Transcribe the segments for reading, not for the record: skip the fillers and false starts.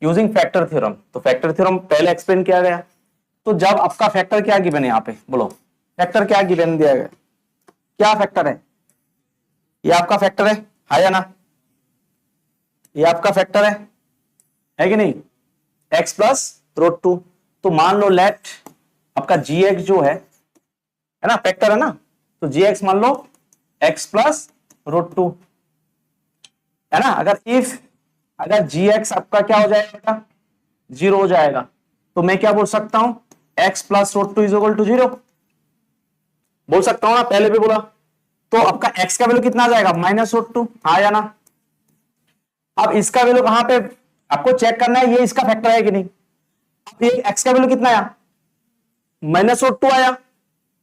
Using factor theorem. तो factor theorem पहले explain किया गया। तो जब आपका फैक्टर क्या गिवन है, यहाँ पे बोलो फैक्टर क्या गिवन दिया गया, क्या फैक्टर है, ये आपका फैक्टर है या ना, ये आपका फैक्टर है कि नहीं, x प्लस रूट टू। तो मान लो लेट आपका gx जो है ना, फैक्टर है ना, तो gx मान लो x प्लस रूट टू है ना। अगर gx आपका क्या हो जाएगा, जीरो हो जाएगा, तो मैं क्या बोल सकता हूं, x plus root two is equal to zero बोल सकता हूं ना, पहले भी बोला। तो आपका x का वैल्यू कितना आ जाएगा, माइनस रूट टू, हाँ या ना। अब इसका वैल्यू कहां पे आपको चेक करना है, ये इसका फैक्टर है कि नहीं। अब ये x का वैल्यू कितना आया, माइनस रूट टू आया।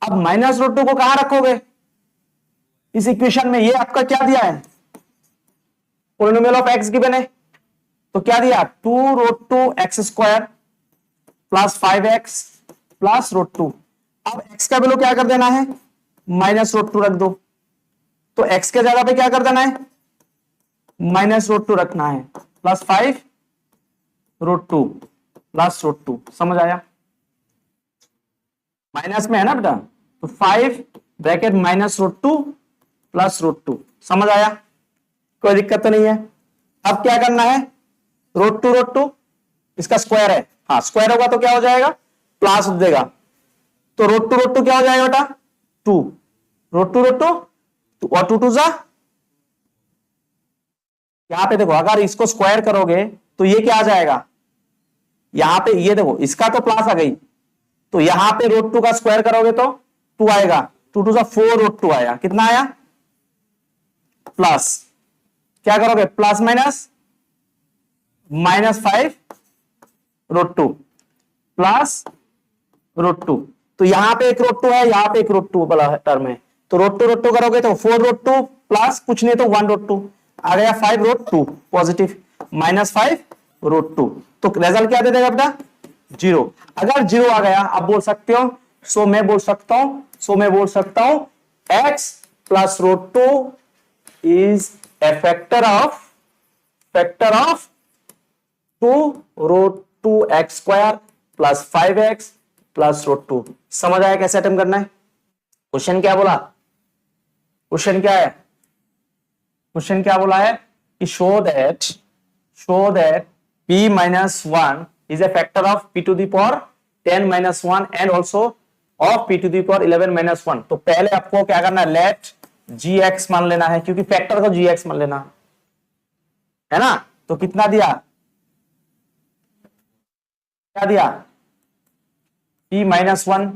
अब माइनस रूट टू को कहां रखोगे इस इक्वेशन में, ये आपका क्या दिया है, पॉलिनोमियल ऑफ x गिवन है। तो क्या दिया, two root two x square plus 5x plus root two. अब x का वैल्यू क्या कर देना है, माइनस रूट टू रख दो। तो x के जगह पे क्या कर देना है, माइनस रूट टू रखना है, plus 5 root two plus root two. समझ आया, माइनस में है ना बेटा, तो 5 bracket minus root two plus root two. समझ आया, कोई दिक्कत तो नहीं है। अब क्या करना है, रूट टू इसका स्क्वायर है, हाँ स्क्वायर होगा तो क्या हो जाएगा, प्लस देगा। तो रूट टू क्या हो जाएगा बेटा, टू रूट टू और टू जा। यहां पे देखो अगर इसको स्क्वायर करोगे तो ये क्या आ जाएगा, यहां पे ये देखो इसका तो प्लस आ गई, तो यहां पे रूट टू का स्क्वायर करोगे तो टू आएगा, टू जा फोर रूट टू आया, कितना आया प्लस, क्या करोगे plus minus minus 5 root two plus root two. तो यहां पे एक रूट टू है, यहां पे एक रूट टू वाला टर्म है, तो रूट टू करोगे तो 4 रूट टू प्लस कुछ नहीं तो 1 रूट टू आ गया, 5 root two positive minus 5 root two. तो रिजल्ट क्या दे देगा बेटा, जीरो। अगर जीरो आ गया आप बोल सकते हो, सो मैं बोल सकता हूं x plus root two is a factor of two root two x square plus 5x plus root two. समझ आया कैसे अटेम्प्ट करना है। क्वेश्चन क्या बोला, क्वेश्चन क्या बोला है कि show that p minus one is a factor of p to the power 10 minus one and also of p to the power 11 minus one. तो पहले आपको क्या करना है, लेट gx मान लेना है, क्योंकि फैक्टर को gx मान लेना है ना। तो कितना दिया, क्या दिया, p माइनस वन।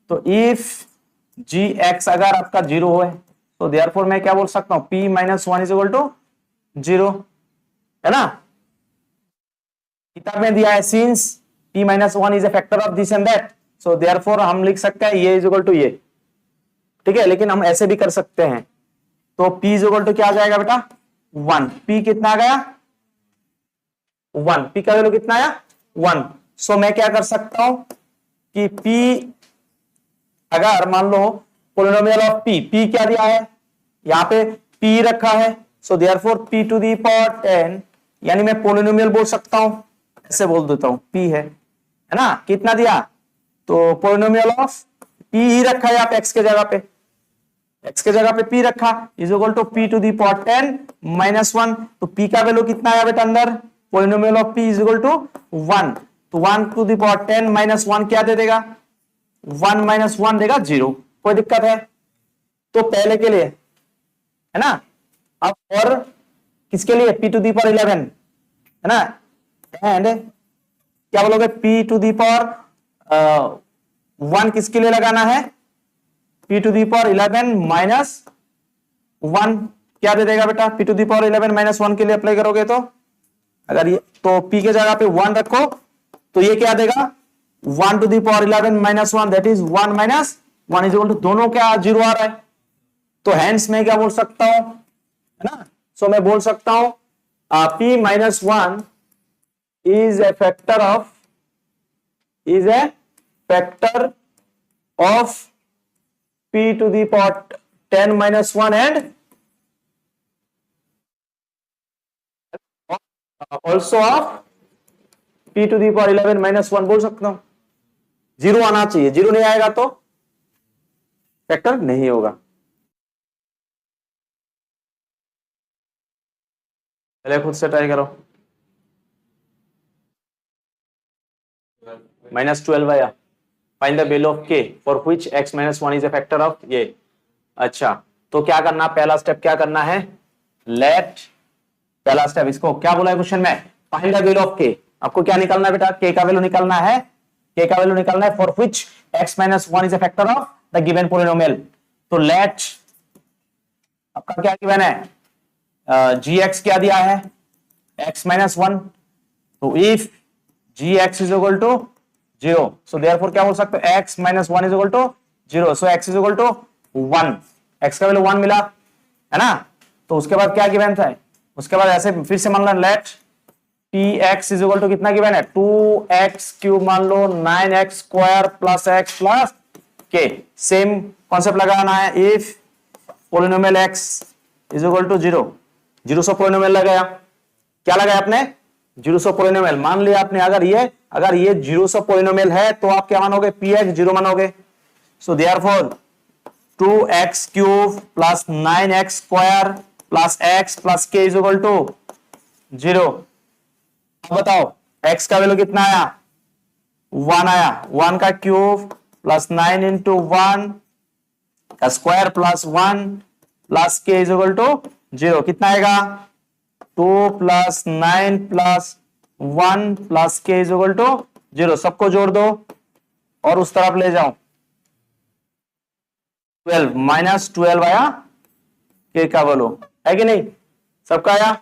तो इफ gx अगर आपका जीरो है तो देयरफॉर मैं क्या बोल सकता हूं, p minus one is equal to zero, है ना। किताब में दिया है since p minus one is a factor of this and that, so therefore हम लिख सकते हैं ये इज इक्वल टू ये, ठीक है। लेकिन हम ऐसे भी कर सकते हैं, तो p इज इक्वल टू क्या आ जाएगा बेटा, वन। p कितना आ गया, वन, p का वैल्यू कितना आया, वन। सो मैं क्या कर सकता हूं कि p अगर मान लो पॉलिनोमियल ऑफ p क्या दिया है, यहां पे p रखा है, so therefore p to the power 10, यानी मैं पॉलिनोमियल बोल सकता हूं, ऐसे बोल देता हूं p है ना, कितना दिया, तो पॉलिनोमियल ऑफ p ही रखा है, आप x के जगह पे p रखा is equal to p to the power 10 minus one. तो p का वैल्यू कितना आया बेटा अंदर, polynomial of p is equal to one, तो 1 to the power 10 minus one क्या दे देगा, 1 माइनस वन देगा जीरो। कोई दिक्कत है, तो पहले के लिए है ना। अब और किसके लिए, p टू दी पावर 11 है ना, एंड क्या बोलोगे p to the power one किसके लिए लगाना है, p to the power 11 minus one क्या दे देगा बेटा, p to the power 11 minus one के लिए अप्लाई करोगे तो अगर ये, तो p के जगह पे वन रखो तो ये क्या देगा, 1 to the power 11 minus one that is 1 minus one is equal to, दोनों क्या जीरो आ रहा है, तो हैंस मैं क्या बोल सकता हूं, है ना। सो मैं बोल सकता हूं p minus one is a factor of p to the power 10 minus one and also of p to the power 11 minus 1 बोल सकता हूं। जीरो आना चाहिए, जीरो नहीं आएगा तो फैक्टर नहीं होगा। पहले खुद से ट्राई करो। -12 आया। Find the value of k for which x -1 is a factor of ये। अच्छा, तो क्या करना, पहला स्टेप क्या करना है, लेट, पहला स्टेप इसको क्या बोला है क्वेश्चन में, find the value of k। आपको क्या निकालना है बेटा, k का वैल्यू निकालना है, k का वैल्यू निकालना है for which x -1 is a factor of the given polynomial. तो लेट आपका क्या गिवन है, gx क्या दिया है, x -1। तो if gx is equal to 0, so therefore क्या बोल सकते हो, x -1 is equal to 0, so x is equal to 1। x का वैल्यू 1 मिला है ना। तो उसके बाद क्या गिवन था, उसके बाद ऐसे फिर से मान लो let px is equal to कितना गिवन है, 2x क्यूब मान लो 9x square plus x plus k। Same concept लगाना है, if polynomial x is equal to 0, zero of polynomial लगाया, क्या लगाया आपने, जीरो ऑफ पोलिनोमियल। मान लिया आपने अगर ये जीरो ऑफ पोलिनोमियल है तो आप क्या मानोगे, px 0 मानोगे। So therefore 2x cube plus 9x square plus x plus k is equal to 0। अब बताओ x का वैल्यू कितना आया, 1 आया, 1 का क्यूब प्लस 9 इंटू 1 का square plus 1 plus k is equal to 0, कितना आएगा, 2 plus 9 plus 1 plus k is equal to 0। सबको जोड़ दो और उस तरफ ले जाओ, 12 -12 आया k का वैल्यू, है कि नहीं, सबका आया।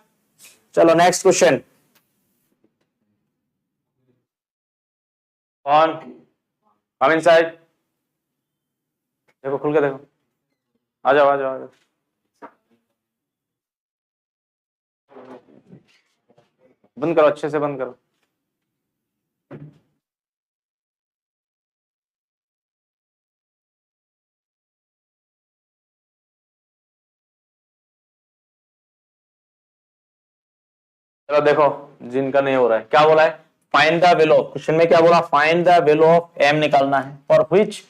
चलो नेक्स्ट क्वेश्चन, कौन कम इनसाइड, देखो खुल के देखो, आ जाओ आ जाओ आ जाओ। बंद करो, अच्छे से बंद करो। चलो देखो जिनका नहीं हो रहा है, क्या बोला है, फाइंड द वैल्यू, क्वेश्चन में क्या बोला, find the value of m निकालना है for which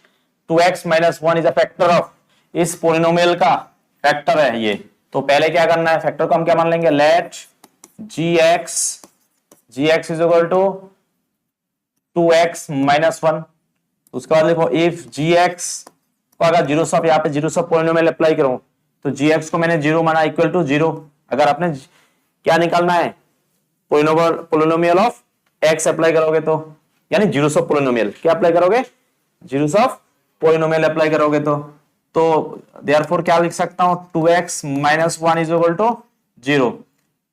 2x - 1 is a factor of, इस पोलिनोमियल का फैक्टर है ये। तो पहले क्या करना है, फैक्टर को हम क्या मान लेंगे, let gx is equal to 2x - 1। उसके बाद लिखो इफ gx को अगर जीरो ऑफ, यहाँ पे जीरो ऑफ पोलिनोमियल अप्लाई करूं तो gx को मैंने 0 माना इक्वल टू 0। अगर आपने क्या निकालना है, पोलिनोमियल ऑफ x अप्लाई करोगे तो, यानी जीरो ऑफ पोलिनोमियल क्या अप्लाई करोगे, जीरो ऑफ पोलिनोमियल अप्लाई करोगे तो देयरफॉर क्या लिख सकता हूं, 2x - 1 इज इक्वल टू 0।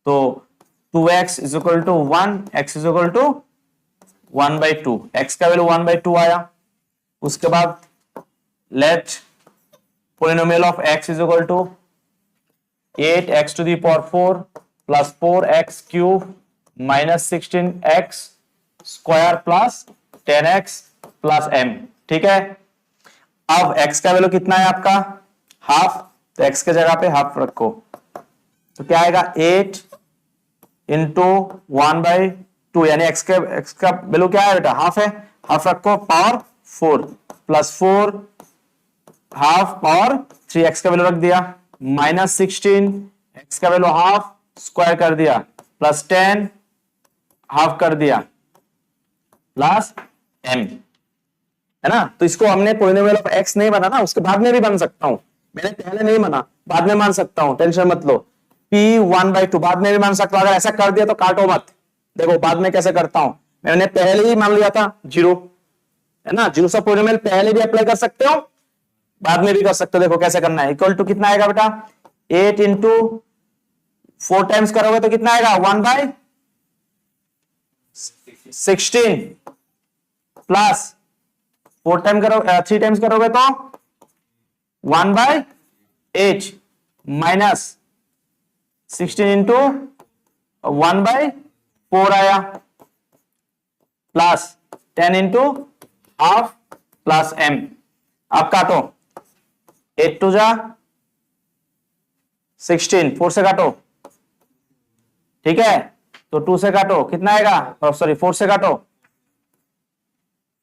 तो 2x is equal to 1, x is equal to 1/2, x का वैल्यू 1/2 आया। उसके बाद let polynomial of x is equal to 8x to the power 4 plus 4x cube minus 16x square plus 10x plus m, ठीक है। अब x का वैल्यू कितना है आपका, हाफ, तो x के जगह पे हाफ रखो, तो क्या आएगा 8 इंटू 1/2, यानी x का वैल्यू क्या है बेटा, हाफ है, हाफ रखो, power 4 plus 4 half power 3, x का वैल्यू रख दिया, माइनस 16 x का वैल्यू हाफ स्क्वायर कर दिया प्लस 10 हाफ कर दिया प्लस m, है ना। तो इसको हमने पोलिनोमियल ऑफ x नहीं बना ना, उसके बाद में भी बन सकता हूं, मैंने पहले नहीं बना, बाद में मान सकता हूं, टेंशन मत लो। p 1/2 बाद में भी मान सकता हूं, अगर ऐसा कर दिया तो काटो मत, देखो बाद में कैसे करता हूं, मैंने पहले ही मान लिया था 0, है ना। जीरो ऑफ पोलिनोमियल पहले भी अप्लाई कर सकते हो, बाद में भी कर सकते हो। देखो कैसे करना है, इक्वल टू कितना आएगा बेटा, 8 इंटू 4 टाइम्स करोगे तो कितना आएगा, 1/16 प्लस 4 टाइम करो 3 टाइम्स करोगे तो 1/8 माइनस 16 इंटू 1/4 आया plus 10 into half plus m। आप काटो, 8 टू जा 16, 4 से काटो, ठीक है, तो 2 से काटो कितना आएगा, सॉरी 4 से काटो,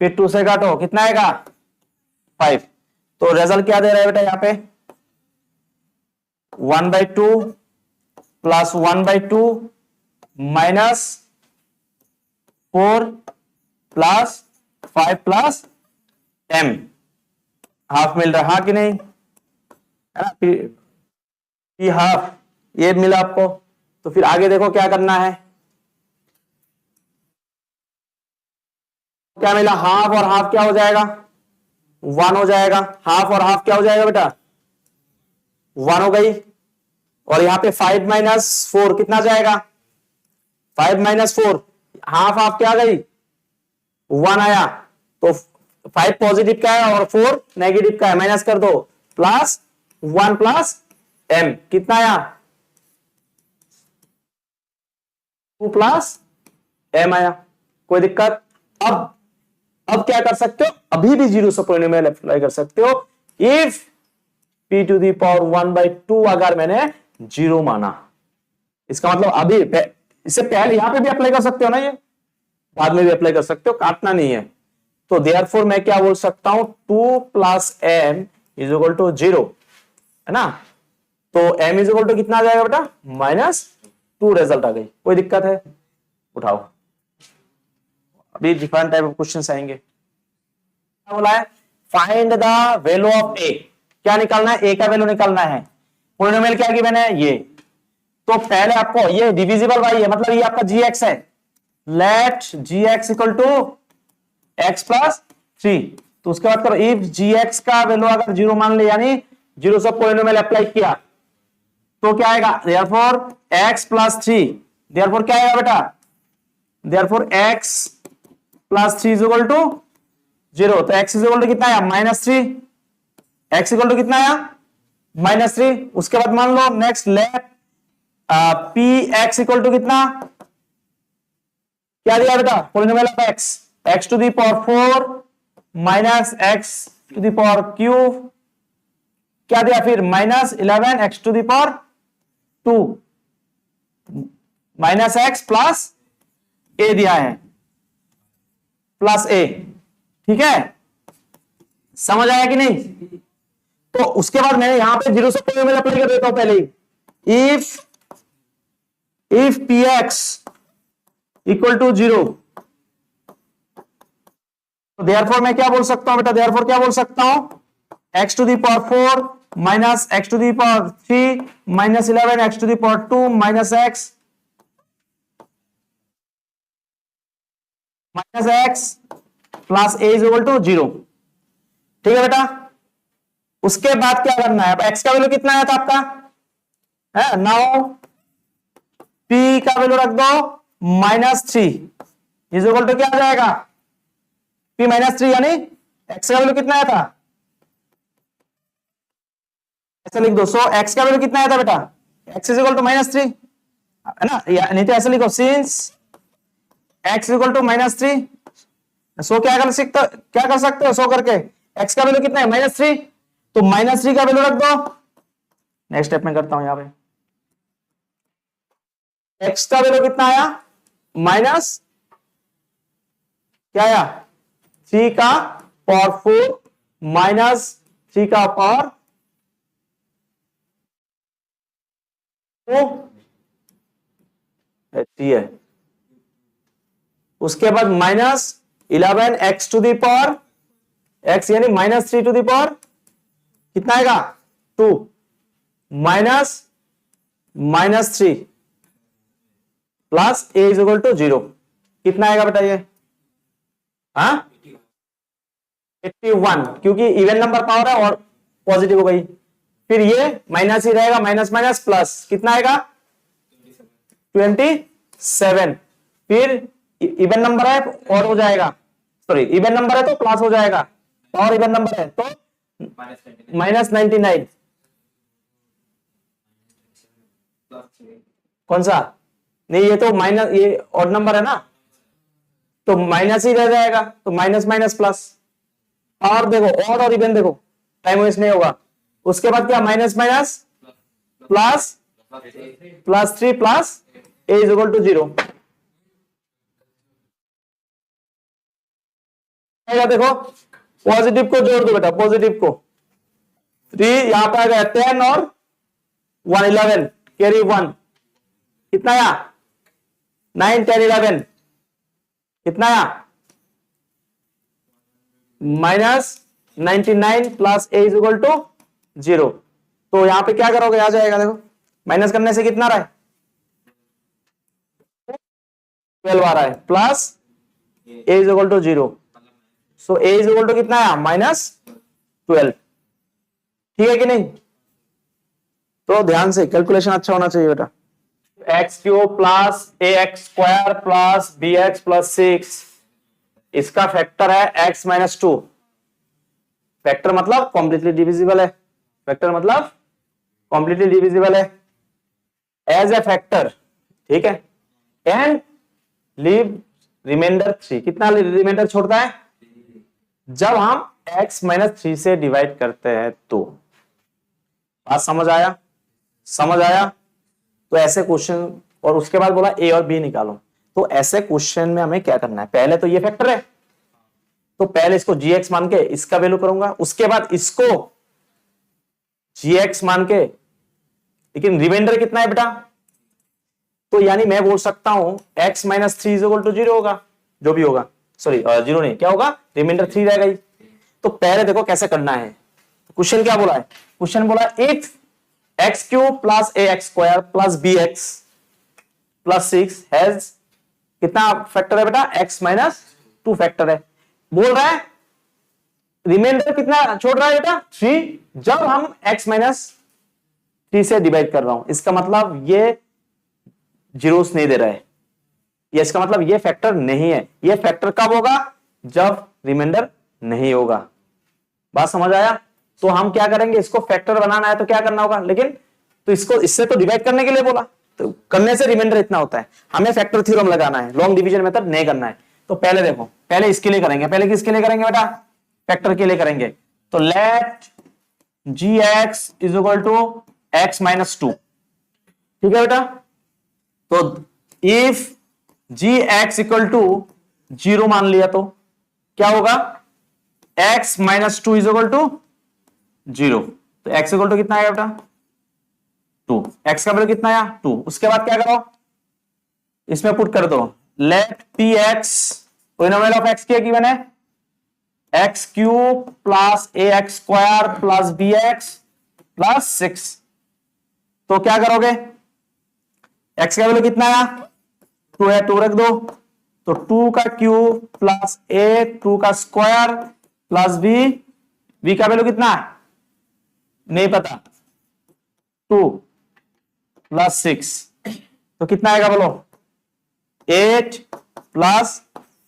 फिर 2 से काटो कितना आएगा 5। तो रिजल्ट क्या दे रहा है बेटा यहाँ पे 1/2 plus 1/2 minus 4 plus 5 plus m, half मिल रहा है कि नहीं, है ना, पी हाफ ये मिला आपको। तो फिर आगे देखो क्या करना है, क्या मिला, हाफ और हाफ क्या हो जाएगा 1 हो जाएगा, हाफ और हाफ क्या हो जाएगा बेटा 1 हो गई। और यहां पे 5 माइनस 4 कितना जाएगा 5 माइनस 4, हाफ हाफ क्या आ गई 1 आया, तो 5 पॉजिटिव का है और 4 नेगेटिव का है, माइनस कर दो, प्लस 1 प्लस m कितना आया 2 प्लस m आया, कोई दिक्कत। अब क्या कर सकते हो, अभी भी जीरो से पॉलिनोमियल अप्लाई कर सकते हो, if p to the power 1/2 अगर मैंने जीरो माना, इसका मतलब अभी इससे पहले यहां पे भी अप्लाई कर सकते हो ना, ये बाद में भी अप्लाई कर सकते हो, काटना नहीं है। तो देयरफॉर मैं क्या बोल सकता हूं 2 plus m is equal to 0, है ना। तो m इज इक्वल टू कितना आ जाएगा बेटा -2, रिजल्ट आ गई, कोई दिक्कत है, उठाओ। अभी डिफरेंट टाइप ऑफ क्वेश्चंस आएंगे। क्या बोला है, find the value of a, क्या निकालना है, a का वैल्यू निकालना है। पॉलिनोमियल क्या गिवन है ये, तो पहले आपको ये डिविजिबल बाई है, मतलब ये आपका gx है, let gx equal to x plus 3। तो उसके बाद करो इफ gx का वैल्यू अगर 0 मान ले, यानी 0 से पॉलिनोमियल अप्लाई किया, तो क्या आएगा देयरफॉर x प्लस 3, देयरफॉर क्या आएगा बेटा, therefore x plus 3 is equal to 0। तो x इज इक्वल टू कितना आया -3, x इक्वल टू कितना आया -3। उसके बाद मान लो next let p x equal to कितना, क्या दिया बेटा polynomial of x to the power 4 minus x to the power cube, क्या दिया फिर -11 x to the power 2 minus x plus a दिया है, प्लस a, ठीक है, समझ आया कि नहीं। तो उसके बाद मैंने यहां पे 0 से पॉलिनोमियल अप्लाई कर देता हूं पहले ही, इफ px इक्वल टू 0, तो देयरफॉर मैं क्या बोल सकता हूं बेटा, देयरफॉर क्या बोल सकता हूं x to the power 4 minus x to the power 3 minus 11 x to the power 2 minus x plus a is equal to 0, ठीक है बेटा। उसके बाद क्या करना है, अब x का वैल्यू कितना आया था आपका, है नाउ p का वैल्यू रख दो -3 इज इक्वल टू क्या आ जाएगा p -3, यानी x का वैल्यू कितना आया था, ऐसा लिख दो। सो x का वैल्यू कितना आया था बेटा, x इज इक्वल टू -3, है ना, नहीं तो ऐसे लिखो since x is equal to -3। So क्या कर सकते हो सो करके, x का वैल्यू कितना है -3, तो -3 का वैल्यू रख दो। नेक्स्ट स्टेप में करता हूं, यहां पे x का वैल्यू कितना आया माइनस क्या आया 3 का पावर 4 माइनस 3 का पावर 3 है। उसके बाद -11 x to the power x, यानी -3 टू दी पावर कितना आएगा 2 -3 plus a is equal to 0, कितना आएगा बेटा ये, हाँ 81, क्योंकि इवन नंबर पावर है और पॉजिटिव हो गई। फिर ये माइनस ही रहेगा, माइनस माइनस प्लस कितना आएगा 27, फिर इवन नंबर है और हो जाएगा, सॉरी इवन नंबर है तो प्लस हो जाएगा, और इवन नंबर है तो -99, कौन सा, नहीं ये तो माइनस, ये ऑड नंबर है ना, तो माइनस ही रह जाएगा, तो माइनस माइनस प्लस, और देखो ऑड और इवन देखो टाइम वेस्ट नहीं होगा। उसके बाद क्या minus minus plus +3 plus a is equal to 0, देखो पॉजिटिव को जोड़ दो बेटा, पॉजिटिव को 3, यहां पे आ गया 10 और 1 11, कैरी 1, कितना आया 9 10 11, कितना आया -99 plus a is equal to 0। तो यहां पे क्या करोगे, आ जाएगा देखो, माइनस करने से कितना रहा है 12 आ रहा है, plus a is equal to 0। So a is equal to कितना आया -12। ठीक है कि नहीं? तो ध्यान से कैलकुलेशन अच्छा होना चाहिए बेटा। x³ plus ax² plus bx plus 6, इसका फैक्टर है x - 2। फैक्टर मतलब कॉम्प्लीटली डिविजिबल है, फैक्टर मतलब कॉम्प्लीटली डिविजिबल है एज ए फैक्टर, ठीक है। एंड लीव रिमाइंडर 3, कितना रिमाइंडर छोड़ता है जब हम x - 3 से डिवाइड करते हैं। तो बात समझ आया, समझ आया? तो ऐसे क्वेश्चन, और उसके बाद बोला a और b निकालो। तो ऐसे क्वेश्चन में हमें क्या करना है, पहले तो ये फैक्टर है तो पहले इसको gx मान के इसका वैल्यू करूंगा, उसके बाद इसको gx मान के, लेकिन रिमाइंडर कितना है बेटा, तो यानी मैं बोल सकता हूं x - 3 इज इक्वल टू 0 होगा, जो भी होगा, सॉरी 0 नहीं, क्या होगा, रिमाइंडर 3 रहेगा ही। तो पहले देखो कैसे करना है। क्वेश्चन क्या बोला है, क्वेश्चन बोला if x³ plus ax² plus bx plus 6 has, कितना फैक्टर है बेटा, x - 2 फैक्टर है। बोल रहा है रिमाइंडर कितना छोड़ रहा है बेटा 3, जब हम x - 3 से डिवाइड कर रहा हूं। इसका मतलब ये जीरोस नहीं दे रहा है, ये इसका मतलब ये फैक्टर नहीं है। ये फैक्टर कब होगा, जब रिमाइंडर नहीं होगा। बात समझ आया? तो हम क्या करेंगे, इसको फैक्टर बनाना है तो क्या करना होगा, लेकिन तो इसको इससे तो डिवाइड करने के लिए बोला, तो करने से रिमाइंडर इतना होता है, हमें फैक्टर थ्योरम लगाना है, लॉन्ग डिवीजन मेथड नहीं करना है। तो पहले देखो, पहले इसके लिए करेंगे, पहले किसके लिए करेंगे बेटा, फैक्टर के लिए करेंगे। तो let gx is equal to x - 2, ठीक है बेटा। तो इफ gx इक्वल टू 0 मान लिया तो क्या होगा, x - 2 इज इक्वल टू 0। तो x इक्वल टू कितना आएगा बेटा 2, x का वैल्यू कितना आया 2। उसके बाद क्या करो, इसमें पुट कर दो, let px, polynomial of x क्या गिवन है, x³ plus ax² plus bx plus 6। तो क्या करोगे, x का वैल्यू कितना आया 2 है, 2 रख दो। तो 2 का क्यूब प्लस a 2 का स्क्वायर प्लस b का वैल्यू कितना है नहीं पता, 2 प्लस 6, तो कितना आएगा बोलो, 8 plus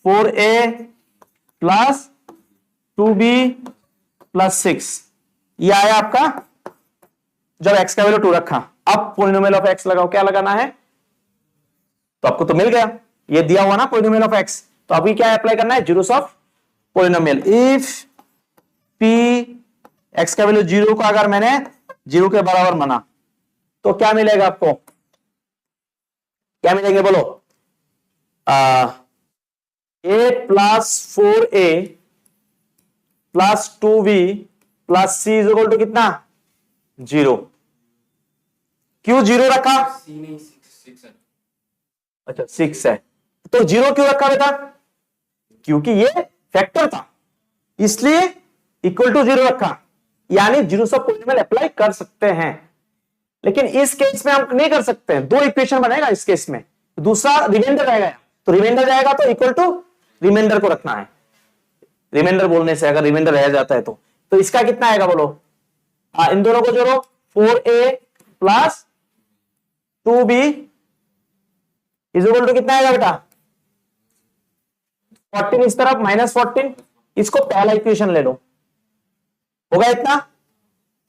4a plus 2b plus 6, ये आया आपका जब x का वैल्यू 2 रखा। अब पॉलिनोमियल ऑफ x लगाओ, क्या लगाना है, तो आपको तो मिल गया, ये दिया हुआ ना पॉलिनोमियल ऑफ x। तो अभी क्या अप्लाई करना है, zeros of polynomial. If p x का वैल्यू 0 को अगर मैंने 0 के बराबर माना तो क्या मिलेगा आपको, क्या मिलेंगे बोलो, 8 plus 4a plus 2b plus c is equal to कितना 0। क्यों 0 रखा, अच्छा 6 है, तो 0 क्यों रखा बेटा, क्योंकि ये फैक्टर था इसलिए इक्वल टू 0 रखा, यानी जीरोस ऑफ पॉलिनोमियल अप्लाई कर सकते हैं। लेकिन इस केस में हम नहीं कर सकते हैं, दो इक्वेशन बनेगा इस केस में, दूसरा रिमाइंडर रहेगा, तो रिमाइंडर जाएगा तो इक्वल टू रिमाइंडर को रखना है। रिमाइंडर बोलने से अगर रिमाइंडर रह जाता है तो इसका कितना आएगा बोलो, इन दोनों को जोड़ो, 4a plus 2b is equal to कितना आएगा बेटा 14, इस तरफ -14, इसको पहला इक्वेशन ले लो, होगा इतना।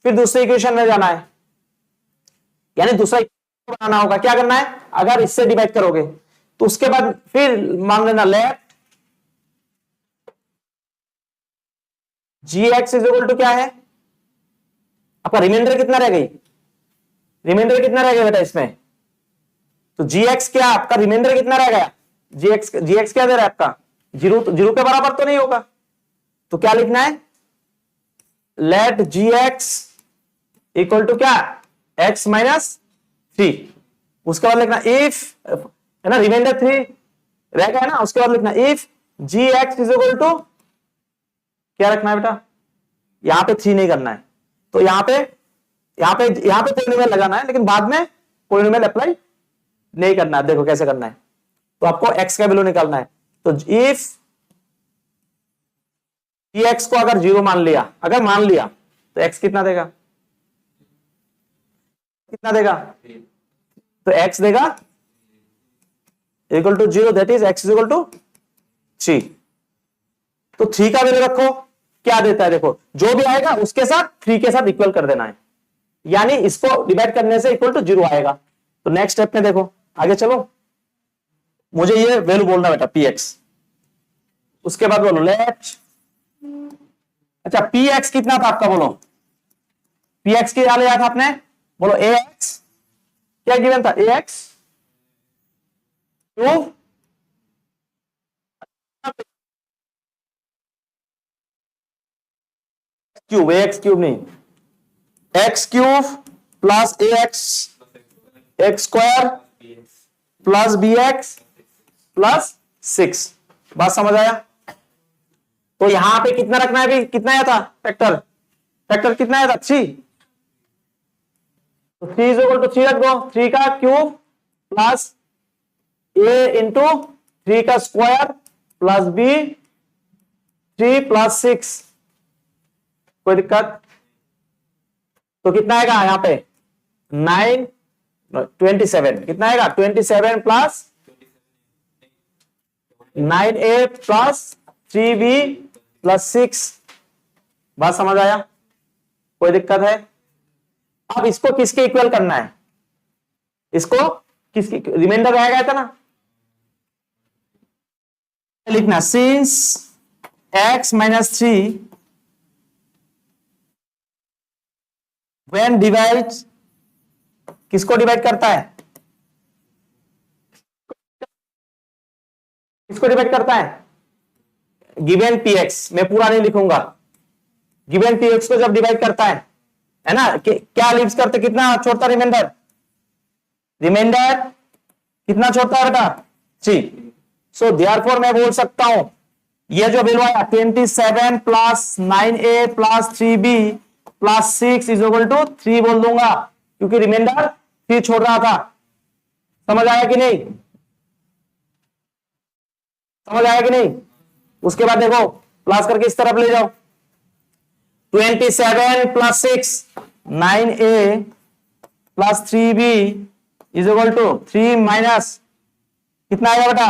फिर दूसरे इक्वेशन में जाना है, यानी दूसरा इक्वेशन बनाना होगा। क्या करना है, अगर इससे डिवाइड करोगे तो उसके बाद फिर मान लेना let gx is equal to क्या है, आपका रिमाइंडर कितना रह गई, रिमाइंडर कितना रह गया बेटा इसमें, तो gx क्या आपका रिमाइंडर कितना रह गया, gx क्या दे रहा है आपका 0, तो 0 के बराबर तो नहीं होगा, तो क्या लिखना है, let g x equal to क्या, एक्स माइनस 3। उसके बाद लिखना इफ, है ना, रिमाइंडर 3 रह गया है ना, उसके बाद लिखना if ji x is equal to, क्या रखना है बेटा, यहां पे 3 नहीं करना है, तो यहां पे पॉलिनोमियल लगाना है, लेकिन बाद में पॉलिनोमियल अप्लाई नहीं करना है। देखो कैसे करना है, तो आपको x का वैल्यू निकालना है। तो इफ x को अगर 0 मान लिया, तो x कितना देगा, तो x देगा equal to 0, that is x equal to 3। तो 3 का वैल्यू रखो, क्या देता है देखो, जो भी आएगा उसके साथ 3 के साथ इक्वल कर देना है, यानी इसको डिवाइड करने से इक्वल टू 0 आएगा। तो नेक्स्ट स्टेप में देखो, आगे चलो, मुझे ये वैल्यू बोलना बेटा px, उसके बाद बोलो लेट, अच्छा px कितना था आपका, बोलो px क्या लिया था आपने, बोलो ax, क्या गिवन था, ax क्यूब ax क्यूब नहीं, x cube plus x square plus bx plus 6। बात समझ आया। तो यहां पे कितना रखना है, अभी कितना आया था फैक्टर कितना आया था, 3। तो 3 इज इक्वल टू 3 रख दो, 3 का क्यूब प्लस a इंटू 3 का स्क्वायर प्लस b 3 प्लस 6, कोई दिक्कत। तो कितना आएगा यहां पे 27, कितना आएगा 27 plus 9a plus 3b plus 6। बात समझ आया, कोई दिक्कत है। अब इसको किसके इक्वल करना है, इसको किसकी, रिमाइंडर रह गया था ना, लिखना since x minus 3 when divide, किसको डिवाइड करता है, किसको डिवाइड करता है, गिवन px, मैं पूरा नहीं लिखूंगा, गिवन px को जब डिवाइड करता है ना, क्या लीव्स करते, कितना छोड़ता रिमाइंडर कितना छोड़ता है बेटा 3। सो देयरफॉर मैं बोल सकता हूं ये जो वैल्यू आया 27 plus 9a plus 3b plus 6 is equal to 3 बोल दूंगा, क्योंकि रिमाइंडर 3 छोड़ रहा था। समझ आया कि नहीं, समझ आया कि नहीं। उसके बाद देखो प्लस करके इस तरफ ले जाओ, 27 plus 6 9a plus 3b is equal to 3 minus कितना आएगा बेटा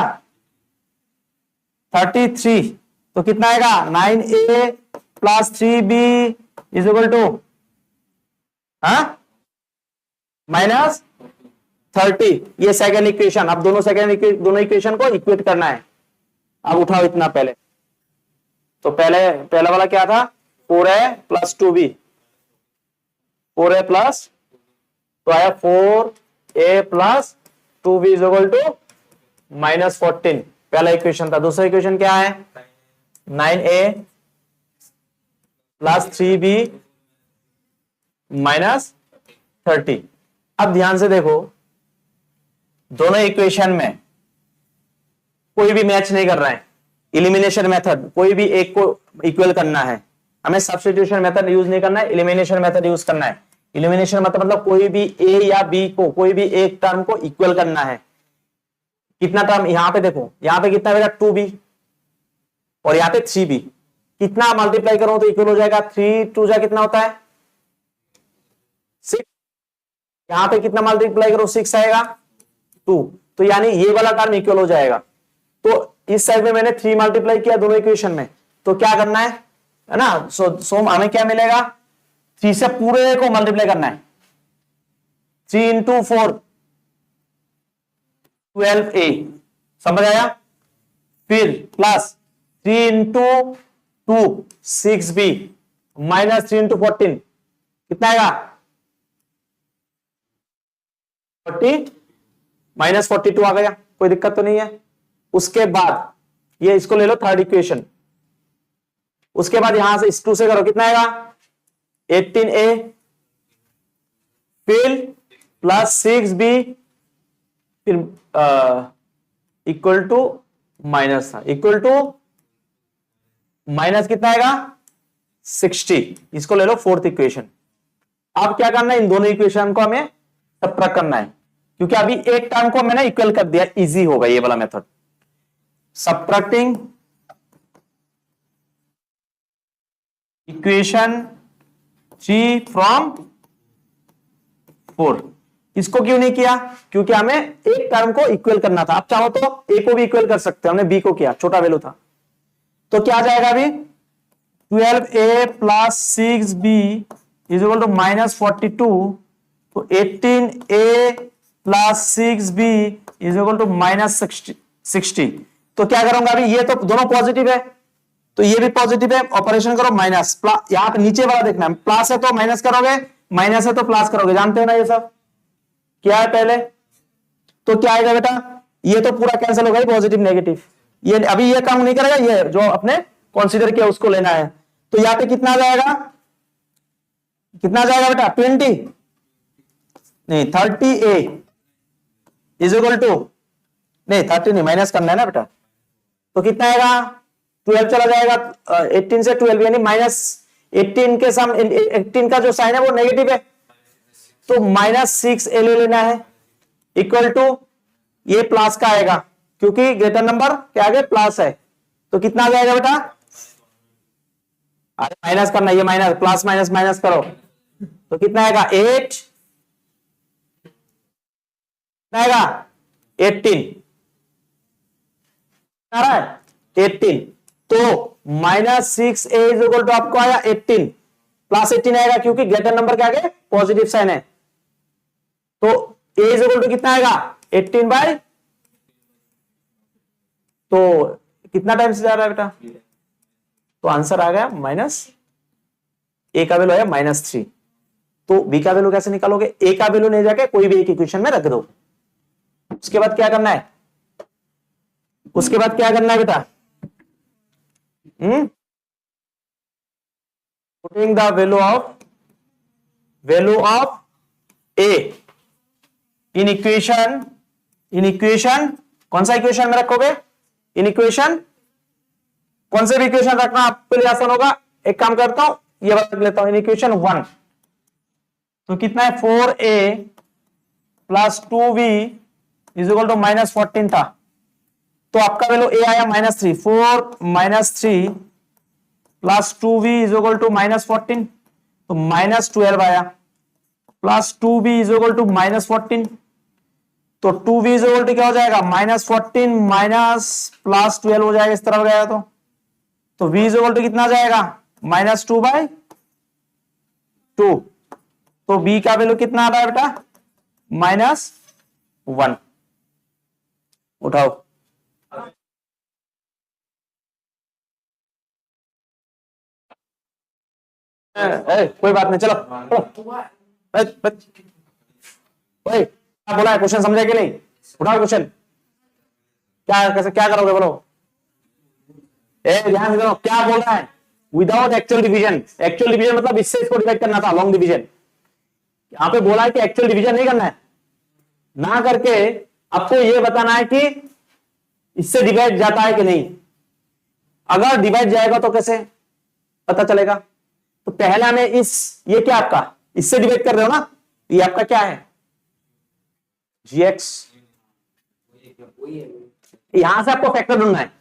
33। तो कितना आएगा 9a plus 3b is equal to minus 30। ये सेकंड इक्वेशन, अब दोनों इक्वेशन को इक्वेट करना है। अब उठाओ इतना पहले, तो पहला वाला क्या था 4a plus 2b, 4a plus, तो आया 4a plus 2b is equal to minus 14, पहला इक्वेशन था। दूसरा इक्वेशन क्या है 9a प्लस 3b माइनस 30। अब ध्यान से देखो, दोनों इक्वेशन में कोई भी मैच नहीं कर रहा है, इलिमिनेशन मेथड, कोई भी एक को इक्वल करना है, हमें सब्स्टिट्यूशन मेथड यूज नहीं करना है, इलिमिनेशन मेथड यूज करना है। इलिमिनेशन मतलब कोई भी a या b को, कोई भी एक टर्म को इक्वल करना है। कितना टर्म, यहां पे देखो, यहां पे कितना बेटा 2b और यहां पे 3b, कितना मल्टीप्लाई करो तो इक्वल हो जाएगा, 3 2 जा कितना होता है 6, यहां पे कितना मल्टीप्लाई करो 6 आएगा 2, तो यानी ये वाला टर्म इक्वल हो जाएगा। तो इस साइड में मैंने 3 मल्टीप्लाई किया दोनों इक्वेशन में, तो क्या करना है ना, सो हमें क्या मिलेगा 3 से पूरे को मल्टीप्लाई करना है, 3 इंटू 4 12a, समझ आया। फिर plus 3 into 2 6b minus 3 into 14 कितना आएगा 40 माइनस 42 आ गया, कोई दिक्कत तो नहीं है। उसके बाद ये इसको ले लो थर्ड इक्वेशन, उसके बाद यहां से इस 2 से करो, कितना आएगा 18a फिर प्लस 6b फिर इक्वल टू माइनस था, इक्वल टू माइनस कितना आएगा 60। इसको ले लो फोर्थ इक्वेशन। अब क्या करना है, इन दोनों इक्वेशन को हमें सबट्रैक्ट करना है, क्योंकि अभी एक टर्म को मैंने इक्वल कर दिया, इजी होगा ये वाला method. Subtracting equation g from 4। इसको क्यों नहीं किया, क्योंकि हमें एक टर्म को इक्वल करना था। आप चाहो तो a को भी इक्वल कर सकते हैं, हमने b को किया, छोटा वैल्यू था। तो क्या आ जाएगा अभी 12a plus 6b is equal to minus 42। तो 18a plus 6b is equal to minus 60। तो क्या करूंगा अभी, ये तो दोनों पॉजिटिव है तो ये भी पॉजिटिव है, ऑपरेशन करो माइनस, यहां पे नीचे वाला देखना है, प्लस है तो माइनस करोगे, माइनस है तो प्लस करोगे, जानते हो ना ये सब क्या है पहले। तो क्या आएगा बेटा, ये तो पूरा कैंसिल होगा पॉजिटिव नेगेटिव, ये अभी ये काम नहीं करेगा, ये जो अपने कंसीडर किया उसको लेना है। तो यहां पे कितना आ जाएगा, कितना आ जाएगा बेटा 20 नहीं 30a इज इक्वल टू, नहीं 30 नहीं माइनस करना है ना बेटा, तो कितना आएगा 12 चला जाएगा 18 से 12 यानी माइनस 18 के सम 18 का जो साइन है वो नेगेटिव है, तो माइनस 6a ले लेना है इक्वल टू ये प्लस का आएगा, क्योंकि ग्रेटर नंबर क्या आगे प्लस है। तो कितना आ जाएगा बेटा, अरे माइनस करना, ये माइनस प्लस माइनस माइनस करो, तो कितना आएगा 8 आएगा 18 आ रहा है 18। तो minus 6a is equal to आपको आया 18 प्लस 18 आएगा, क्योंकि ग्रेटर नंबर के आगे पॉजिटिव साइन है। तो a इज इक्वल टू कितना आएगा 18 बाय, तो कितना टाइम से जा रहा है बेटा, तो आंसर आ गया माइनस, a का वैल्यू आया -3। तो b का वैल्यू कैसे निकालोगे, a का वैल्यू नहीं जाके कोई भी एक इक्वेशन में रख दो। उसके बाद क्या करना है, उसके बाद क्या करना है बेटा, putting the value of a in equation, कौन सा इक्वेशन में रखोगे, इन इक्वेशन कौन से भी इक्वेशन रखना आपके लिए आसान होगा। एक काम करता हूं, ये रख लेता हूं इन इक्वेशन 1। तो कितना है 4a plus 2b is equal to -14 था, तो आपका वैल्यू a आया -3, 4 -3 plus 2b is equal to -14, तो -12 आया, plus 2b is equal to -14, तो 2b इज इक्वल टू क्या हो जाएगा -14 माइनस प्लस 12 हो जाएगा, इस तरफ गया तो b इज इक्वल टू कितना आ जाएगा -2/2। तो b का वैल्यू कितना आ रहा है बेटा -1। उठाओ, कोई बात नहीं, चलो क्या बोला है, क्वेश्चन समझे कि नहीं, उठाओ क्वेश्चन, क्या कैसे क्या करोगे बोलो, ध्यान दो क्या बोल रहा है, without actual division. Actual division मतलब इससे इसको डिवाइड करना था, लॉन्ग डिवीजन। यहां पे बोला है कि एक्चुअल डिवीजन नहीं करना है, ना करके आपको ये बताना है कि इससे डिवाइड जाता है कि नहीं। अगर डिवाइड जाएगा तो कैसे पता चलेगा, तो पहले हमें ये क्या आपका इससे डिवाइड कर रहे हो ना, ये आपका क्या है gx, यहां से आपको फैक्टर ढूंढना है।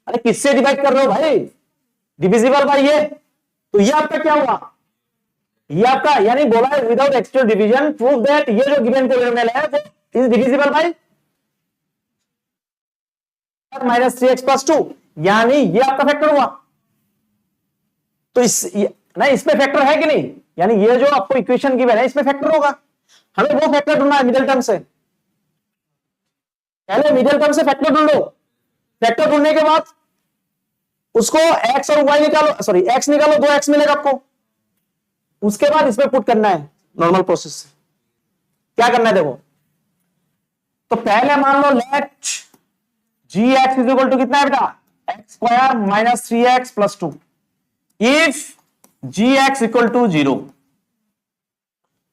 अरे किससे डिवाइड कर रहे हो भाई, डिविजिबल बाय ये, तो ये आपका क्या हुआ, ये आपका यानी बोला है without actual division prove that ये जो गिवन पॉलिनोमियल है वो इज डिविजिबल बाय -3x + 2, यानी ये आपका फैक्टर हुआ। तो नहीं इसमें फैक्टर है कि नहीं, यानी ये जो आपको इक्वेशन गिवन है इसमें फैक्टर होगा, हमें वो फैक्टर ढूंढना है मिडिल टर्म से। पहले मिडिल टर्म से फैक्टर ढूंढो, फैक्टर ढूंढने के बाद उसको x और y निकालो, सॉरी x निकालो, 2x मिलेगा आपको, उसके बाद इसमें पुट करना है नॉर्मल प्रोसेस से। क्या करना है देखो, तो पहले मान लो let gx is equal to कितना है बेटा x² - 3x + 2, if ji x equal to 0,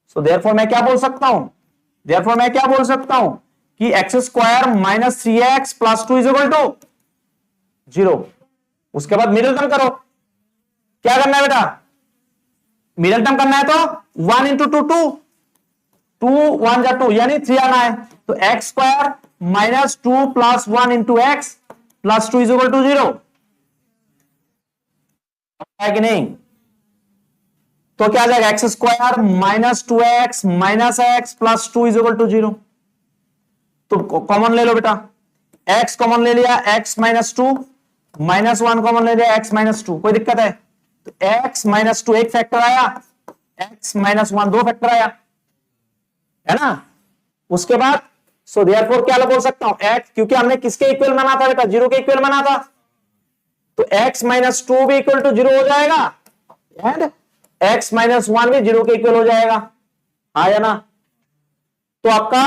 so therefore मैं क्या बोल सकता हूं, देयरफॉर मैं क्या बोल सकता हूं कि x square minus 3x plus 2 is equal to 0। उसके बाद मिडिल टर्म करो, क्या करना है बेटा, मिडिल टर्म करना है तो 1 इंटू 2 2, 2 1 जा 2 यानी 3 आना है, तो x square minus 2 plus 1 into x plus 2 is equal to 0 है कि नहीं। तो क्या आ जाएगा, x square minus 2x minus x plus 2 is equal to 0। तो कॉमन ले लो बेटा, x कॉमन ले लिया, x माइनस 2 माइनस 1 कॉमन ले लिया, x माइनस 2, कोई दिक्कत है, तो x माइनस 2 एक फैक्टर आया, x माइनस 1 दो फैक्टर आया, है ना। उसके बाद सो देयरफॉर क्या बोल सकता हूं, x, क्योंकि हमने किसके इक्वल माना था बेटा, 0 के इक्वल माना था, तो x माइनस 2 भी इक्वल टू 0 हो जाएगा एंड x माइनस 1 भी 0 के इक्वल हो जाएगा, हाँ या ना। तो आपका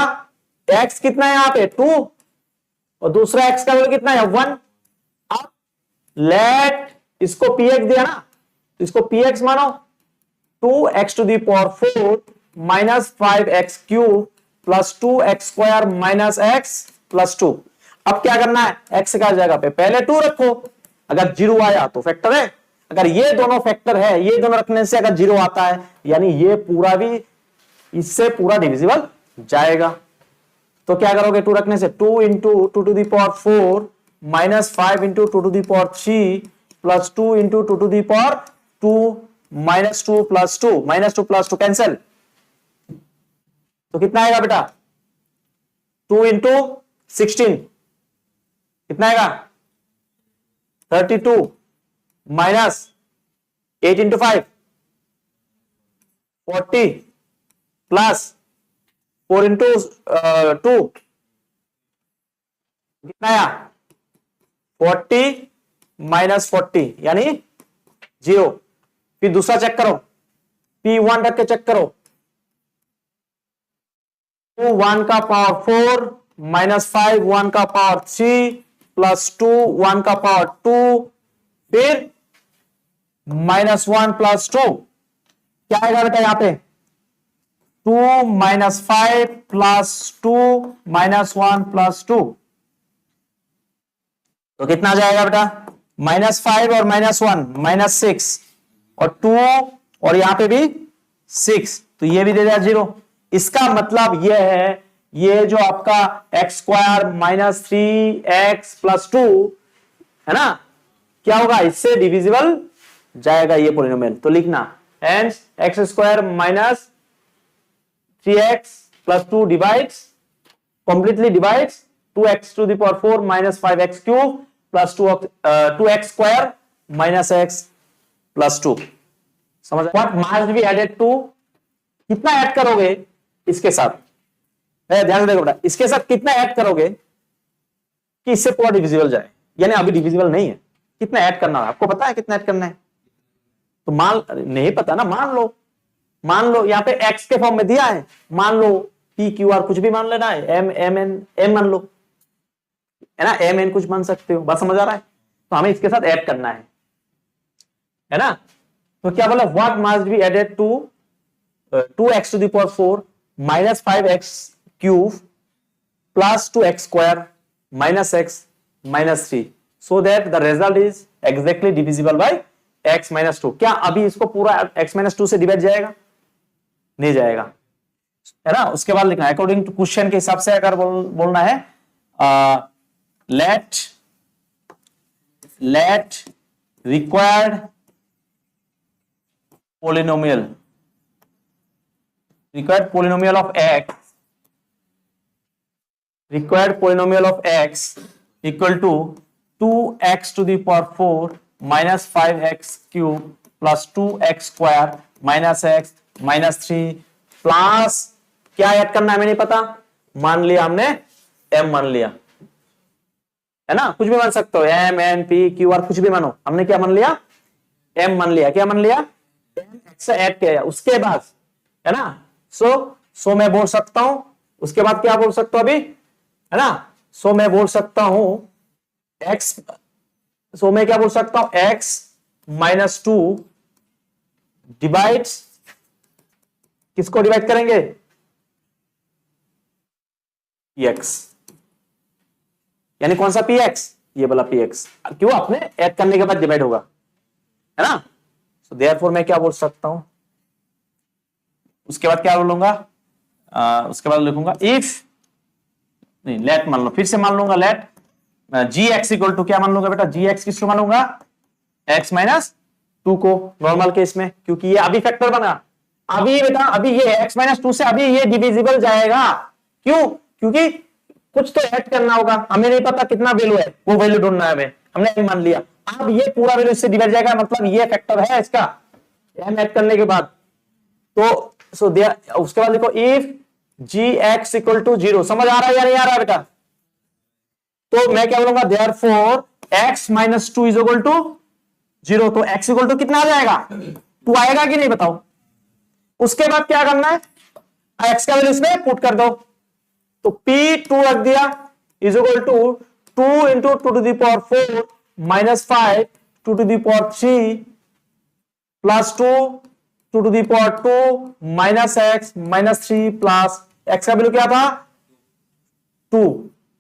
x कितना है यहां पे 2 और दूसरा x का वैल्यू कितना है 1। अब लेट इसको px दिया ना, तो इसको px मानो 2x to the power 4 minus 5x cube plus 2x square minus x plus 2। अब क्या करना है, x का जगह पे पहले 2 रखो, अगर 0 आया तो फैक्टर है, अगर ये दोनों फैक्टर है, ये दोनों रखने से अगर 0 आता है यानी ये पूरा भी इससे पूरा डिविजिबल जाएगा। तो क्या करोगे, 2 रखने से 2 into 2 to the power 4 minus 5 into 2 to the power 3 plus 2 into 2 to the power 2 minus 2 plus 2 minus 2 plus 2 cancel, तो कितना आएगा बेटा 2 इंटू 16 कितना आएगा 32 माइनस 8 इंटू 5 40 प्लस 4 इंटू 2 कितना आया 40 माइनस 40 यानी 0। फिर दूसरा चेक करो, P1 रख के चेक करो, 2 1 का पावर 4 माइनस 5 1 का पावर 3 प्लस 2 1 का पावर 2 फिर माइनस 1 प्लस 2 क्या आएगा बेटा यहां पे 2 माइनस 5 प्लस 2 माइनस 1 प्लस 2, तो कितना आ जाएगा बेटा माइनस 5 और माइनस 1 माइनस 6 और 2 और यहां पे भी 6, तो ये भी दे दिया 0। इसका मतलब ये है, ये जो आपका x square minus 3x plus 2 है ना, क्या होगा इससे डिविजिबल जाएगा ये पॉलिनोमियल। तो लिखना and x square minus 3x plus 2 divides completely divides 2x to the power 4 minus 5x cube plus 2x square minus x plus 2। समझ, what must be added to, कितना ऐड करोगे इसके साथ, ध्यान देखो बेटा, इसके साथ कितना ऐड करोगे कि इससे पूरा डिविजिबल जाए, यानी अभी डिविजिबल नहीं है, कितना ऐड करना है आपको पता है कितना ऐड करना है, तो मान नहीं पता ना, मान लो यहाँ पे x के फॉर्म में दिया है, मान लो p q r कुछ भी मान लेना है, m मान लो, है ना, m n कुछ मान सकते हो, बात समझ आ रहा है। तो हमें इसके साथ ऐड करना है ना। तो क्या बोला, what must be added to 2x to the power 4 minus 5x cube plus 2x square minus x minus 3 so that the result is exactly divisible by x minus 2। क्या अभी इसको पूरा x माइनस 2 से डिवाइड जाएगा, नहीं जाएगा, है ना। उसके बाद लिखना अकॉर्डिंग टू क्वेश्चन के हिसाब से अगर बोलना है late required polynomial of x equal to 2x to the power 4 minus 5x cube plus 2x square minus x minus 3 plus क्या ऐड करना है हमें नहीं पता, मान लिया हमने m मान लिया, है ना, कुछ भी मान सकते हो m n p q r कुछ भी मानो, हमने क्या मान लिया m मान लिया, क्या मान लिया से ऐड किया, उसके बाद है ना सो मैं बोल सकता हूं, उसके बाद क्या बोल सकता हूं अभी, है ना, मैं बोल सकता हूं x, मैं क्या बोल सकता हूं x माइनस 2 डिवाइड्स, किसको डिवाइड करेंगे? px, यानी कौन सा px? ये वाला px, क्यों? अपने ऐड करने के बाद डिवाइड होगा, है ना? सो देयरफॉर मैं क्या बोल सकता हूं, उसके बाद क्या बोलूंगा, उसके बाद लिखूंगा इफ, नहीं लेट मान लो, फिर से मान लूंगा let g x equal to, क्या मान लूंगा बेटा? जी एक्स किसको मानूंगा? एक्स माइनस 2 को, नॉर्मल केस में, क्योंकि ये अभी फैक्टर बना, अभी बेटा, अभी ये x माइनस 2 से अभी ये डिविजिबल जाएगा, क्यों? क्योंकि कुछ तो ऐड करना होगा, हमें नहीं पता कितना वैल्यू है, वो वैल्यू ढूंढना है हमें, हमने अभी मान लिया, अब ये पूरा वैल्यू इससे डिवाइड जाएगा, मतलब ये फैक्टर है इसका, m ऐड करने के बाद, तो सो उसके बाद देखो if ji x equal to 0, समझ आ रहा है या नहीं आ रहा है बेटा? तो मैं क्या बोलूंगा, therefore x minus 2 is equal to 0, तो x इक्वल टू कितना आ जाएगा? 2 आएगा कि नहीं बताओ? उसके बाद क्या करना है, x का वैल्यू इसमें पुट कर दो, तो p2 रख दिया is equal to 2 into 2 to the power 4 minus 5 2 to the power 3 plus 2 2 to the power 2 minus x minus 3 plus x का वैल्यू क्या था? 2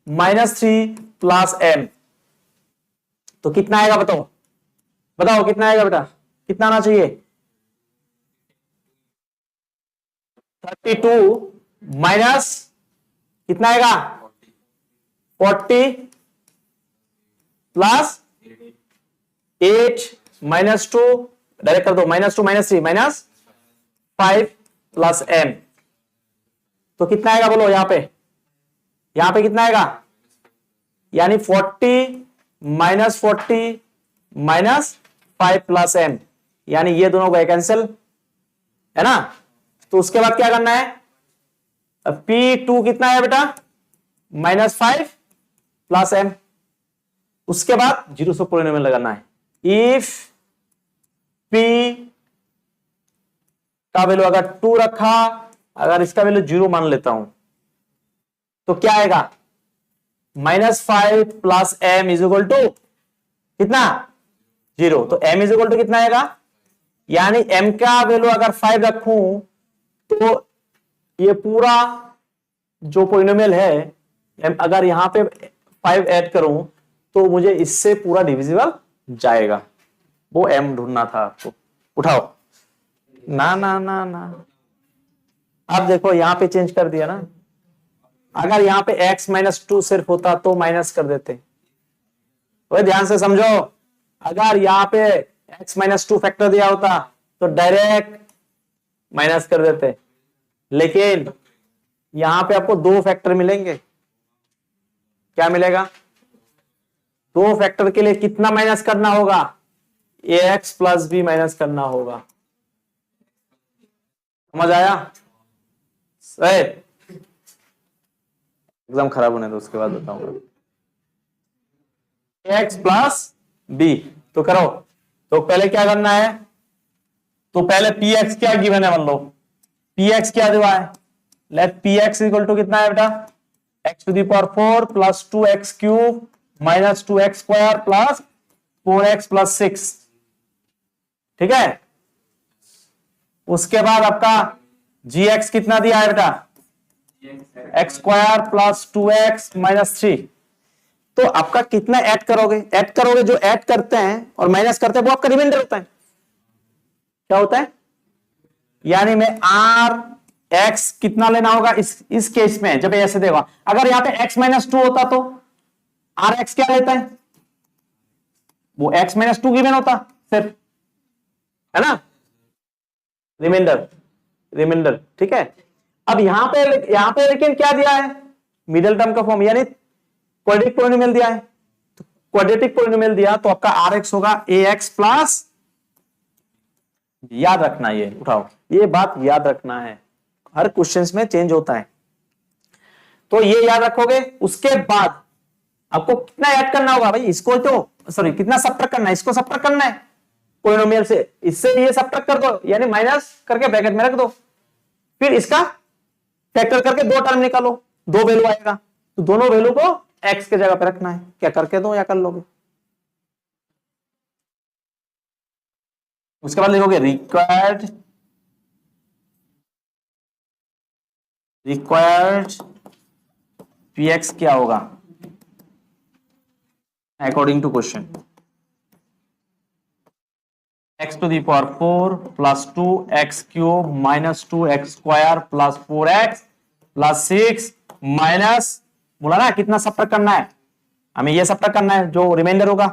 माइनस 3 प्लस m, तो कितना आएगा बताओ? बताओ कितना आएगा बेटा? कितना आना चाहिए? 32 माइनस कितना आएगा? 40 प्लस 8 माइनस 2, डायरेक्ट कर दो, minus 2 minus 3 minus 5 plus m, तो कितना आएगा बोलो? यहां पे कितना आएगा? यानी 40 माइनस 40 माइनस 5 प्लस m, यानी ये दोनों को कैंसिल, है ना? तो उसके बाद क्या करना है, P2 कितना है बेटा? माइनस 5 प्लस m, उसके बाद जीरो से पॉलिनोमियल लगाना है, इफ P का वैल्यू अगर 2 रखा, अगर इसका वैल्यू 0 मान लेता हूं, तो क्या आएगा? Minus 5 plus m is equal to कितना? 0, तो m इज इक्वल टू कितना आएगा? यानी m का वैल्यू अगर 5 रखूं, तो ये पूरा जो पॉलिनोमियल है, अगर यहां पे 5 ऐड करूं, तो मुझे इससे पूरा डिविजिबल जाएगा, वो m ढूंढना था आपको। उठाओ ना ना ना ना, अब देखो यहां पे चेंज कर दिया ना, अगर यहां पे x माइनस 2 सिर्फ होता तो माइनस कर देते, तो ध्यान से समझो, अगर यहां पे x माइनस 2 फैक्टर दिया होता तो डायरेक्ट माइनस कर देते, लेकिन यहां पे आपको 2 फैक्टर मिलेंगे, क्या मिलेगा? 2 फैक्टर के लिए कितना माइनस करना होगा? ax प्लस b माइनस करना होगा, समझ आया? सही, एग्जाम खराब होने दो, उसके बाद बताऊंगा। x प्लस b, तो करो, तो पहले क्या करना है, तो पहले px क्या गिवन है, मान लो px क्या दिया है, लेट px इक्वल टू कितना है बेटा? x to the power 4 plus 2x cube minus 2x square plus 4x plus 6, ठीक है? उसके बाद आपका gx कितना दिया है बेटा? x square plus 2x minus 3, तो आपका कितना ऐड करोगे? जो ऐड करते हैं और माइनस करते हैं वो आपका रिमाइंडर होता है, क्या होता है? यानी मैं r x कितना लेना होगा इस केस में, जब ऐसे देगा, अगर यहां पे x माइनस 2 होता तो r x क्या लेता है? वो x माइनस 2 गिवन होता सिर्फ, है ना? रिमाइंडर, ठीक है? अब यहां पे लेकिन क्या दिया है? मिडिल टर्म का फॉर्म, यानी क्वाड्रेटिक पॉलिनोमियल दिया है, तो क्वाड्रेटिक पॉलिनोमियल दिया तो आपका rx होगा ax प्लस, याद रखना, ये उठाओ, ये बात याद रखना है, हर क्वेश्चंस में चेंज होता है, तो ये याद रखोगे। उसके बाद आपको कितना ऐड करना होगा भाई? इसको तो सॉरी, कितना सबट्रैक्ट करना है? इसको सबट्रैक्ट करना है पॉलिनोमियल से, इससे ये सबट्रैक्ट कर दो, यानी माइनस करके ब्रैकेट में रख दो, फिर इसका फैक्टर करके 2 टर्म निकालो, 2 वैल्यू आएगा, तो दोनों वैल्यू को x के जगह पे रखना है, क्या करके दो या कर लोगे? उसके बाद लिखोगे रिक्वायर्ड px क्या होगा according to question. x to the power 4 plus 2x cube minus 2x square plus 4x plus 6 minus, बोला ना कितना सब्ट्रैक्ट करना है हमें, ये सब्ट्रैक्ट करना है जो रिमाइंडर होगा,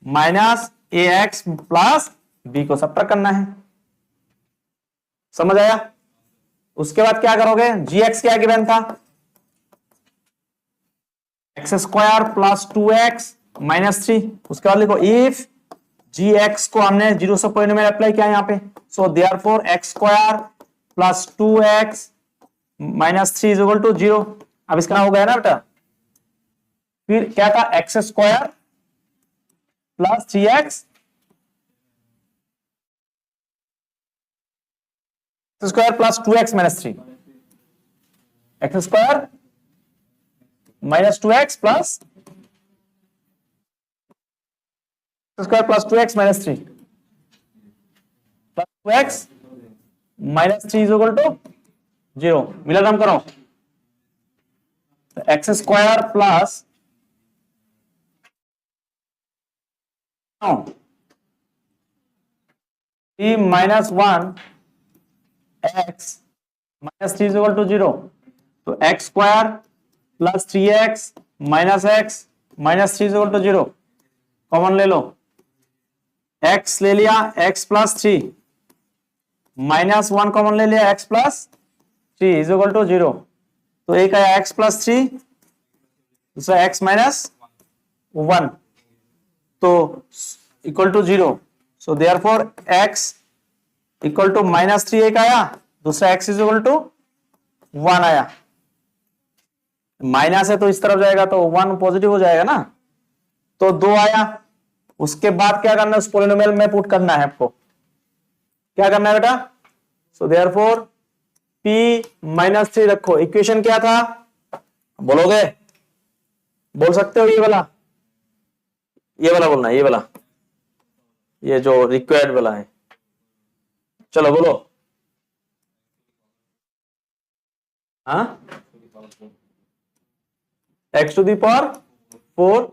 माइनस ax प्लस b को सब्ट्रैक्ट करना है। समझ आया? उसके बाद क्या करोगे, gx क्या गिवन था, x square plus 2x minus 3। उसके बाद लिखो इफ gx को हमने 0 से पॉलिनोमियल अप्लाई किया यहाँ पे, so therefore x square plus 2x minus 3 is equal to 0। अब इसका हो गया ना बेटा, फिर क्या था, x square plus 3x square plus 2x minus 3, x square minus 2x plus square plus 2x minus 3 plus 2x minus 3 is equal to 0। मिला नाम करो, x square plus minus 1 x minus 3 is equal to 0। तो x square plus 3x minus x minus 3 is equal to 0। Common ले लो, x ले लिया, x plus 3 minus 1 common ले लिया, x plus 3 is equal to 0। तो एक आया x प्लस 3, दूसरा x माइनस 1, तो equal to 0। So therefore x equal to minus 3 एक आया, दूसरा x इज इक्वल टू 1 आया। माइनस है तो इस तरफ जाएगा तो 1 पॉजिटिव हो जाएगा ना, तो 2 आया। उसके बाद क्या करना है, उस पॉलिनोमियल में पुट करना है आपको, क्या करना है बेटा, सो देयरफॉर p माइनस 3 रखो। इक्वेशन क्या था बोलोगे, बोल सकते हो, ये वाला बोलना, ये वाला, ये जो रिक्वायर्ड वाला है, चलो बोलो। हाँ, x to the power 4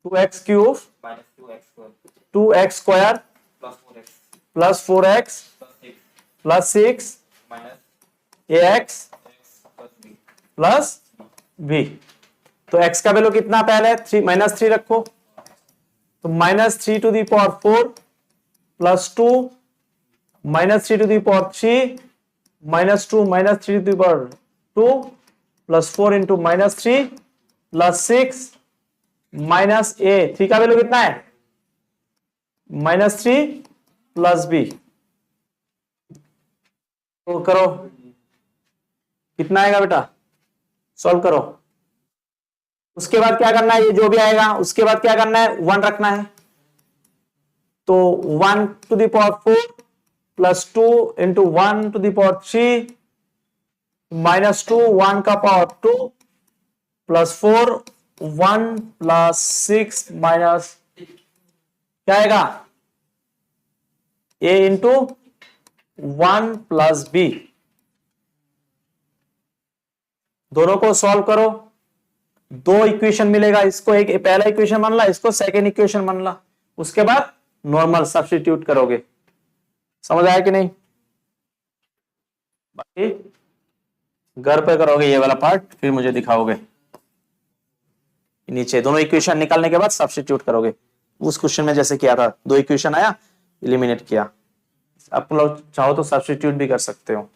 2x cube 2x square plus 4x plus 6 ax plus b। तो x का वैल्यू कितना, पहले 3 माइनस 3 रखो, तो minus 3 to the power 4 plus 2 minus 3 to the power 3 minus 2 minus 3 to the power 2 plus 4 into minus 3 plus 6 minus a। 3 का वैल्यू कितना है, माइनस 3 प्लस b। तो करो, कितना आएगा बेटा, सॉल्व करो। उसके बाद क्या करना है, ये जो भी आएगा उसके बाद क्या करना है, 1 रखना है। तो 1 to the power 4 plus 2 into 1 to the power 3 minus 2 1 का पावर 2 प्लस 4 1 प्लस 6 माइनस क्या आएगा, a इंटू 1 प्लस b। दोनों को सॉल्व करो, 2 इक्वेशन मिलेगा, इसको एक पहला इक्वेशन मान ला, इसको सेकेंड इक्वेशन मान ला। उसके बाद नॉर्मल सब्स्टिट्यूट करोगे। समझ आया कि नहीं? बाकी घर पे करोगे ये वाला पार्ट, फिर मुझे दिखाओगे। नीचे दोनों इक्वेशन निकालने के बाद सब्स्टिट्यूट करोगे। उस क्वेश्चन में जैसे किया था, 2 इक्वेशन आया, एलिमिनेट किया। आप लोग चाहो तो सब्स्टिट्यूट भी कर सकते हो।